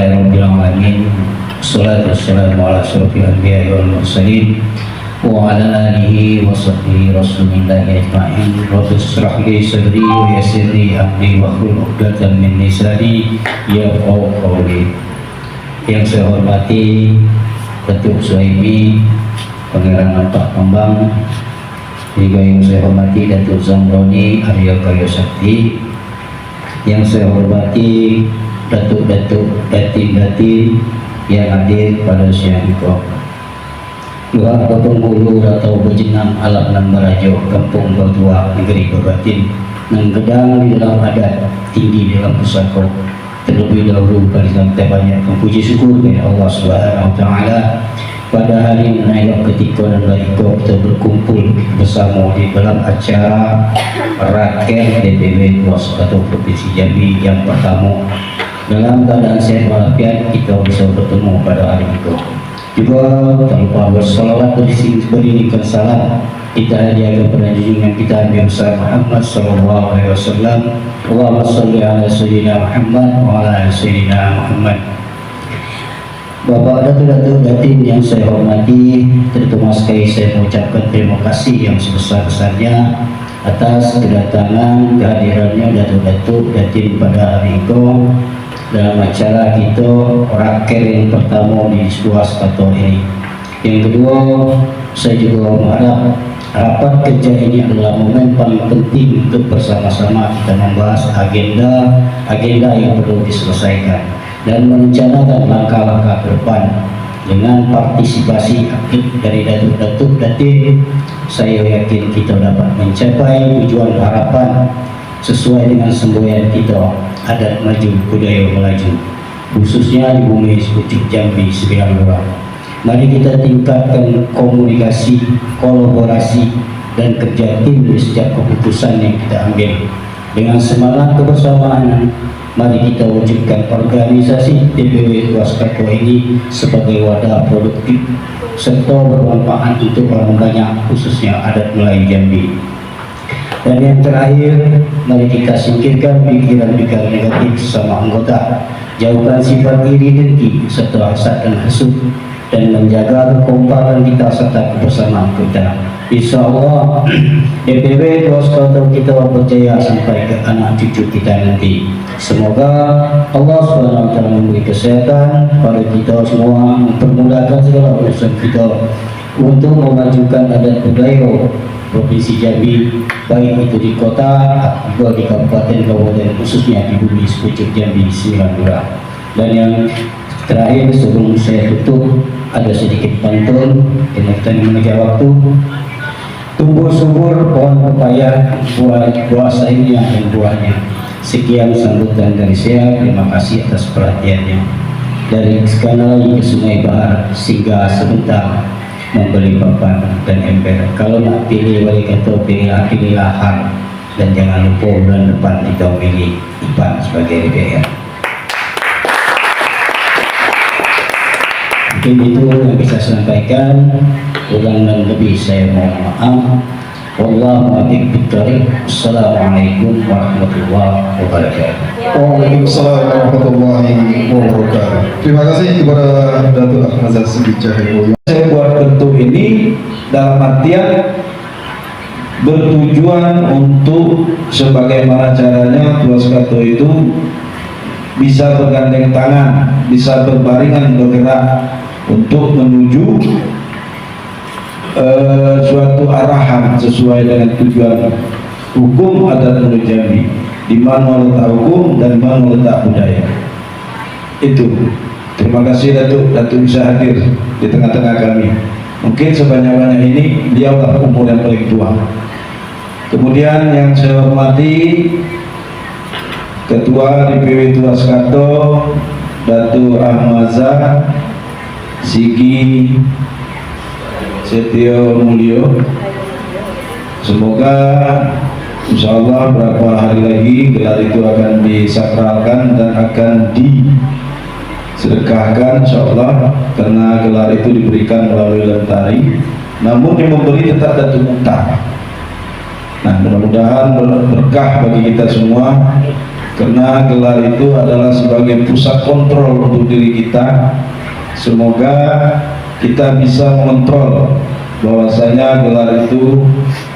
Alhamdulillahirabbil alamin. Wassalatu wassalamu ala asyrofil anbiya'i wal mursalin wa ala alihi wa sahbihi rasulillahi ajma'in. Rabbi shrah li sadri wa yassir li amri wahlul 'uqdatam min lisani yafqahu qawli. Yang saya hormati Datuk Suhaimi Pangeran Nampak Kembang, juga yang saya hormati Datuk Zamroni Arya Kaya Sakti, yang saya hormati Datuk-datuk, datin-datin yang hadir pada siang itu. Luar Kampung Hulu atau Berjenang Alam Nan Barajo, Kampung Berdua, Negeri Berbatin, nan gedang di dalam adat, tinggi di dalam pusaka. Terlebih dahulu kali kita banyak memuji syukur kepada Allah Subhanahu Wa Taala pada hari menaikkan ketika dan lahirnya kita berkumpul bersama di dalam acara Raker DPW Tuas atau Provinsi Jambi yang pertama. Dalam keadaan sehat walafiat kita bisa bertemu pada hari itu. Juga tak lupa bersalawat berikan salam kita hadiahkan pada junjungan kita Nabi Muhammad sallallahu alaihi wasallam. Allahumma shalli ala sayyidina Muhammad wa ala ali sayyidina Muhammad. Bapak Datuk-datuk datin yang saya hormati, terutama sekali saya mengucapkan terima kasih yang sebesar-besarnya atas kedatangan kehadirannya Datuk-datuk datin pada hari itu dalam acara kita Raker yang pertama di Tuas Kato ini. Yang kedua, saya juga mengharap rapat kerja ini adalah momen paling penting untuk bersama-sama kita membahas agenda yang perlu diselesaikan dan merencanakan langkah-langkah ke depan. Dengan partisipasi aktif dari datuk-datuk datin, saya yakin kita dapat mencapai tujuan harapan sesuai dengan semboyan kita, adat maju budaya melaju, khususnya di bumi Sekucuk Jambi Sembilan Lurah. Mari kita tingkatkan komunikasi, kolaborasi, dan kerja tim di setiap keputusan yang kita ambil. Dengan semangat kebersamaan, mari kita wujudkan organisasi DPW Tuas Kato ini sebagai wadah produktif serta bermanfaat untuk orang banyak, khususnya adat Melayu Jambi. Dan yang terakhir, mari kita singkirkan pikiran-pikiran negatif sama anggota, jauhkan sifat iri dengki serta hasad dan hasut, dan menjaga kekompakan kita serta kebersamaan kita. Insya Allah DPW Tuas Kato kita berjaya sampai ke anak cucu kita nanti. Semoga Allah SWT memberi kesehatan pada kita semua, mempermudahkan segala urusan kita untuk memajukan adat budaya Provinsi Jambi, baik itu di kota atau di kabupaten khususnya di bumi Sekucuk Jambi Sembilan Lurah. Dan yang terakhir sebelum saya tutup, ada sedikit pantun karena kita mengejar waktu. Tumbuh subur pohon pepaya, buah sayurnya dan buahnya. Sekian sambutan dari saya, terima kasih atas perhatiannya. Dari Skanali ke Sungai Bahar, singgah sebentar membeli papan dan ember. Kalau nak pilih wali kata pilih lahar, dan jangan lupa bulan depan kita pilih Ipan sebagai DPR. Mungkin itu yang bisa saya sampaikan. Kurang dan lebih saya mohon maaf. Wallahu a'lam bishawab. Assalamualaikum warahmatullahi wabarakatuh. Waalaikumsalam warahmatullahi wabarakatuh. Terima kasih kepada Datuk Ahmad Zassi Cahyo. Saya buat bentuk ini dalam artian bertujuan untuk sebagaimana caranya Tuas Kato itu bisa bergandeng tangan, bisa berbaringan bergerak untuk menuju suatu arahan sesuai dengan tujuan hukum adat Melayu Jambi, di mana letak hukum dan mana letak budaya. Itu. Terima kasih Datuk bisa hadir di tengah-tengah kami. Mungkin sebanyak-banyak ini dialah umur yang paling tua. Kemudian yang saya hormati Ketua DPW Tuas Kato Datuk Ahmad Sigi Setio Mulyo. Semoga insyaallah berapa hari lagi gelar itu akan disakralkan dan akan disedekahkan insyaallah, karena gelar itu diberikan melalui lentari, namun yang memberi tetap Datuk Mukhtar. Nah, mudah-mudahan berkah bagi kita semua, karena gelar itu adalah sebagai pusat kontrol untuk diri kita. Semoga kita bisa mengontrol bahwasanya gelar itu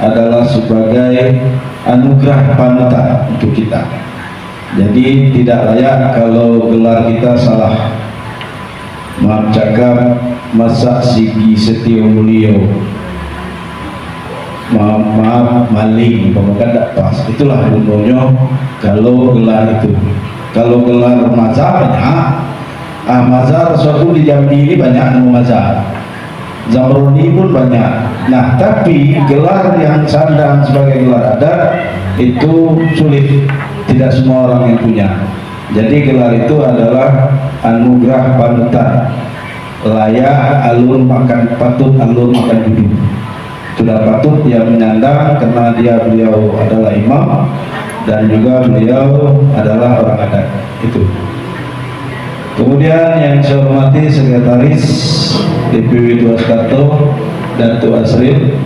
adalah sebagai anugerah panutan untuk kita. Jadi tidak layak kalau gelar kita salah. Maaf cakap, masa Sigi Setio Mulyo, maaf maling, pokoknya tidak pas. Itulah gunanya kalau gelar itu. Kalau gelar mazhar banyak, mazhar suatu di Jambi ini banyak mazhar, Zamroni pun banyak. Nah, tapi gelar yang sandang sebagai gelar adat itu sulit, tidak semua orang yang punya. Jadi gelar itu adalah anugerah panutan, layak alur makan, patut alur makan duduk. Sudah patut dia menyandang karena beliau adalah imam dan juga beliau adalah orang adat itu. Kemudian yang saya hormati Sekretaris DPW Tuaskarto Datuk Asril,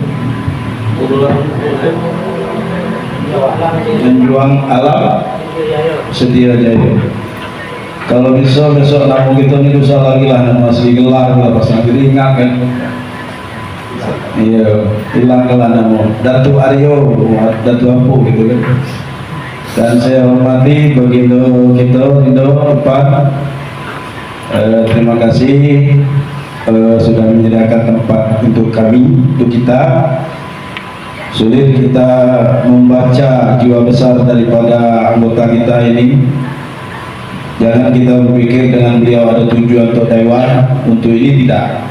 Menjuang Alam Setia Jaya. Kalau bisa besok namun kita ini usah lagi lah nama asli gelar lah pas nanti ingat kan. Iya, hilang gelar nama Datuk Aryo, Datuk Ampu gitu kan. Dan saya hormati begitu kita depan. Terima kasih sudah menyediakan tempat untuk kami, untuk kita. Sulit kita membaca jiwa besar daripada anggota kita ini. Jangan kita berpikir dengan beliau ada tujuan untuk Taiwan, untuk ini tidak.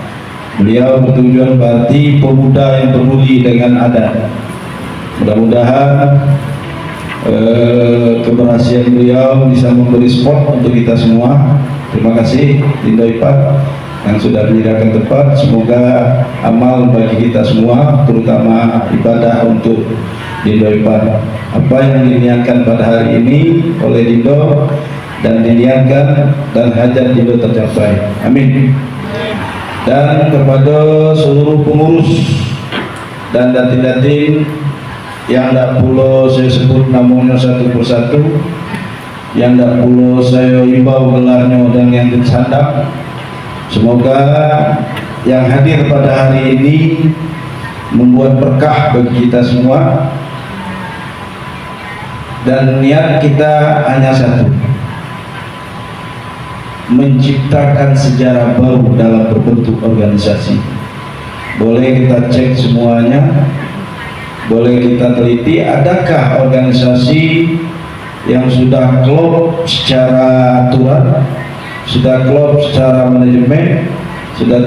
Beliau bertujuan berarti pemuda yang peduli dengan adat. Mudah-mudahan keberhasilan beliau bisa memberi sport untuk kita semua. Terima kasih Dindo Ipat yang sudah menyediakan tempat. Semoga amal bagi kita semua, terutama ibadah untuk Dindo Ipat. Apa yang diniatkan pada hari ini oleh Dindo dan diniatkan dan hajat Dindo tercapai. Amin. Dan kepada seluruh pengurus dan datin-datin yang tak perlu saya sebut namanya satu persatu, yang tak perlu saya imbau gelarnya dan yang disandang. Semoga yang hadir pada hari ini membuat berkah bagi kita semua, dan niat kita hanya satu, menciptakan sejarah baru dalam berbentuk organisasi. Boleh kita cek semuanya, boleh kita teliti adakah organisasi yang sudah klop secara aturan, sudah klop secara manajemen, sudah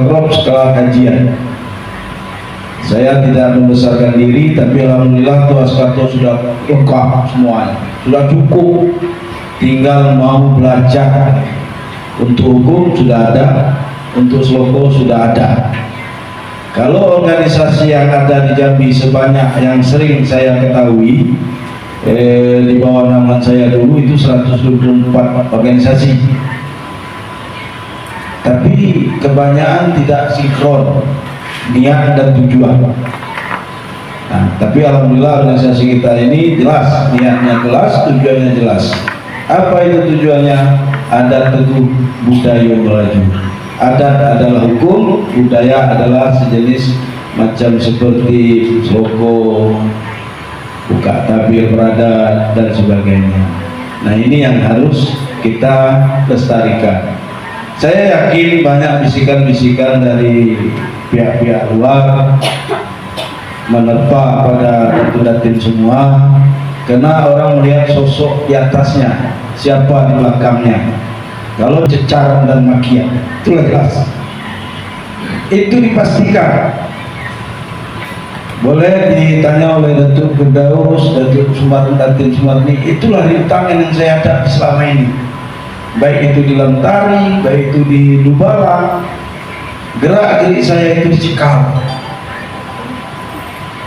klop secara kajian. Saya tidak membesarkan diri, tapi alhamdulillah Tuaskarto sudah lengkap semuanya, sudah cukup, tinggal mau belajar. Untuk hukum sudah ada, untuk sloko sudah ada. Kalau organisasi yang ada di Jambi sebanyak yang sering saya ketahui, di bawah nama saya dulu itu 124 organisasi, tapi kebanyakan tidak sinkron niat dan tujuan. Nah, tapi alhamdulillah organisasi kita ini jelas, niatnya jelas, tujuannya jelas. Apa itu tujuannya? Adat teguh, budaya melaju. Adat adalah hukum, budaya adalah sejenis macam seperti sloko, buka tabir beradat dan sebagainya. Nah, ini yang harus kita lestarikan. Saya yakin banyak bisikan-bisikan dari pihak-pihak luar menerpa pada datin semua, karena orang melihat sosok di atasnya, siapa di belakangnya. Kalau cecaran dan makian itu jelas, itu dipastikan. Boleh ditanya oleh Datuk Firdaus, Datuk Sumarni, Datin Sumarni, itulah rintangan yang saya hadapi selama ini, baik itu di Lentari, baik itu di Dubalang. Gerak-gerik saya itu dicekal.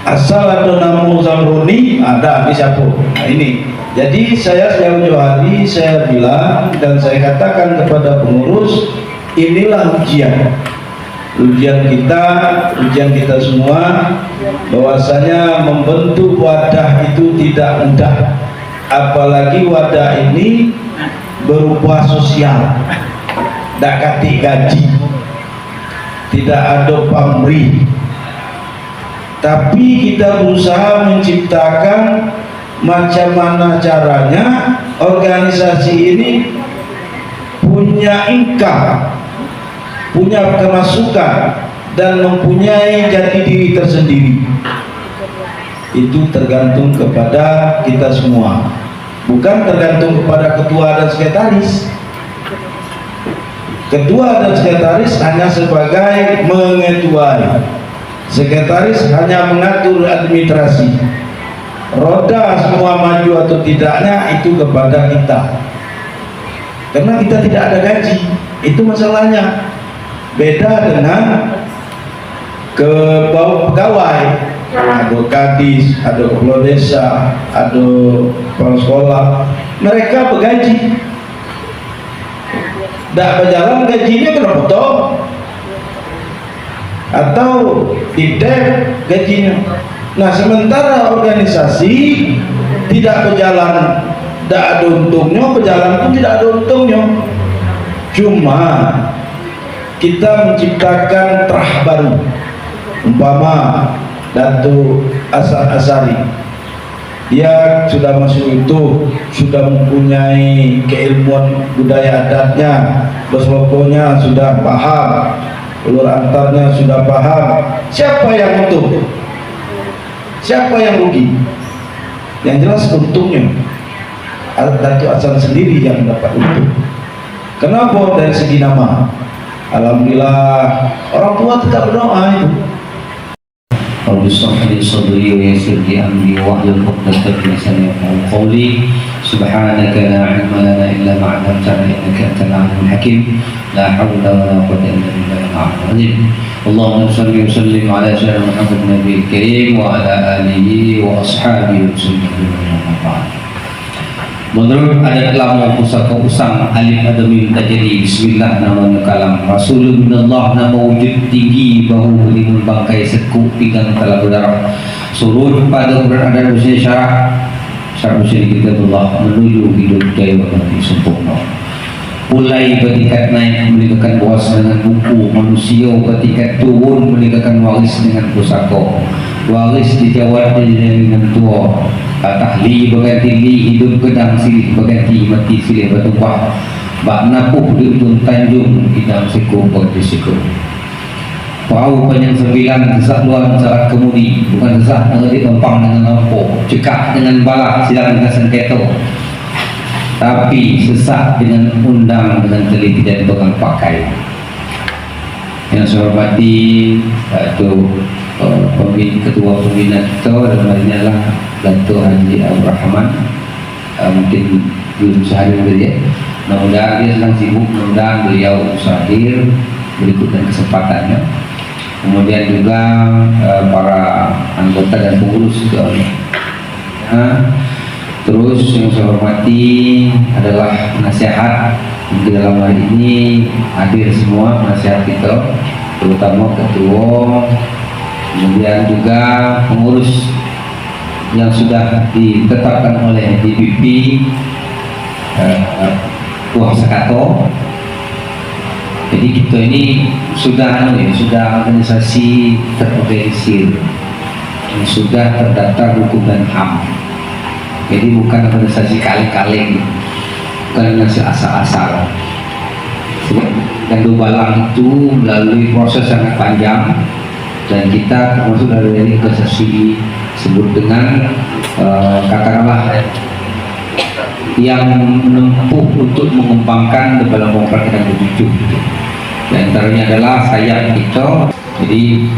Asal ada nama Zamroni, ada di siapa. Nah, ini. Jadi saya jauh-jauh hari saya bilang dan saya katakan kepada pengurus, inilah ujian kita semua, bahwasanya membentuk wadah itu tidak mudah. apalagi wadah ini berupa sosial, tidak kati gaji, tidak ada pamrih, tapi kita berusaha menciptakan macam mana caranya organisasi ini punya income, punya kemasukan, dan mempunyai jati diri tersendiri. Itu tergantung kepada kita semua, bukan tergantung kepada ketua dan sekretaris. Ketua dan sekretaris hanya sebagai mengetuai, sekretaris hanya mengatur administrasi. Roda semua maju atau tidaknya itu kepada kita, karena kita tidak ada gaji. Itu masalahnya. Beda dengan pegawai, ada kadis, ada kepala desa, ada kepala sekolah, mereka bergaji. Tidak berjalan gajinya kena potong, atau tidak gajinya. Nah, sementara organisasi tidak berjalan, tidak ada untungnya, berjalan pun tidak ada untungnya. Cuma kita menciptakan terah baru, umpama Datuk Asari, dia sudah masuk itu, sudah mempunyai keilmuan budaya adatnya, berselokonya sudah paham, ulur antarnya sudah paham. Siapa yang untung? Siapa yang rugi? Yang jelas untungnya Datuk Asari sendiri yang dapat untung. Kenapa? Dari segi nama. Alhamdulillah, orang tua tetap berdoa itu. Rabbi shrah li sadri wa yassir li amri wahlul 'uqdatam min lisani yafqahu qawli. Subhanaka la 'ilma lana illa ma 'allamtana innaka antal 'alimul hakim. La haula wa la quwwata illa billahil 'aliyyil 'azim. Allahumma shalli wa sallim ala sayyidina Muhammad nabiyil karim wa ala alihi wa ashabihi wa sallam. Menurut adat lama pusaka usang alif adamim tajadi bismillah namanya kalam rasulun minallah nama wujud tinggi bahu berimun bangkai sekuk pinggang telah berdarah suruh pada berada usia syarat usia kita Allah menuju hidup jaya nanti sempurna. Mulai bertingkat naik meninggalkan puas dengan buku, manusia bertingkat turun meninggalkan waris dengan pusaka. Waris dijawab dengan tua, tahli berganti li, hidup gedang silih berganti mati silih bertumpah. Bak napuh di ujung tanjung hidang siku berjisiku. Pau panjang 9 sesak luar syarat kemudi, bukan sesak mengerti tempang dengan lampu, cekak dengan balak silang dengan sengketo, tapi sesak dengan undang dengan teliti dan bekal pakai. Yang saya hormati ketua pembina kita dalam hal ini adalah Datuk Haji Abdul Rahman. Mungkin belum sehari tadi ya. Mudah-mudahan dia sedang sibuk, mudah-mudahan beliau hadir berikutnya kesempatannya. Kemudian juga para anggota dan pengurus juga. Terus yang saya hormati adalah nasihat di dalam hari ini hadir semua nasihat kita, terutama ketua, kemudian juga pengurus yang sudah ditetapkan oleh DPP Buah Sakato. Jadi kita ini sudah organisasi terorganisir, sudah terdaftar hukum dan HAM. Jadi bukan organisasi kaleng-kaleng, bukan organisasi asal-asal. Dan Dubalang itu melalui proses sangat panjang, dan kita termasuk dari organisasi disebut dengan katakanlah yang menempuh untuk mengembangkan development yang begitu. Di antaranya adalah sayap kita. Jadi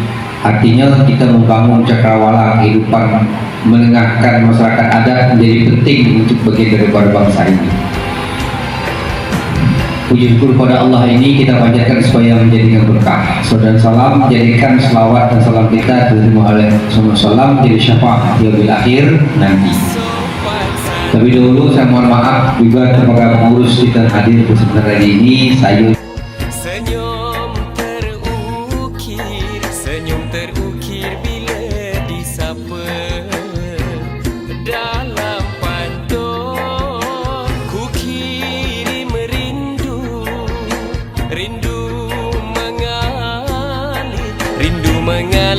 artinya kita membangun cakrawala kehidupan, menengahkan masyarakat adat menjadi penting untuk bagian daripada bangsa ini. Puji syukur kepada Allah ini kita panjatkan supaya menjadikan berkah. Saudara salam, jadikan selawat dan salam kita diterima oleh Rasulullah menjadi syafaat yaumil akhir nanti. Tapi dahulu saya mohon maaf juga kepada pengurus kita hadir bersama hari ini. Saya senyum terukir bila disapa dalam pantun.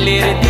mengalir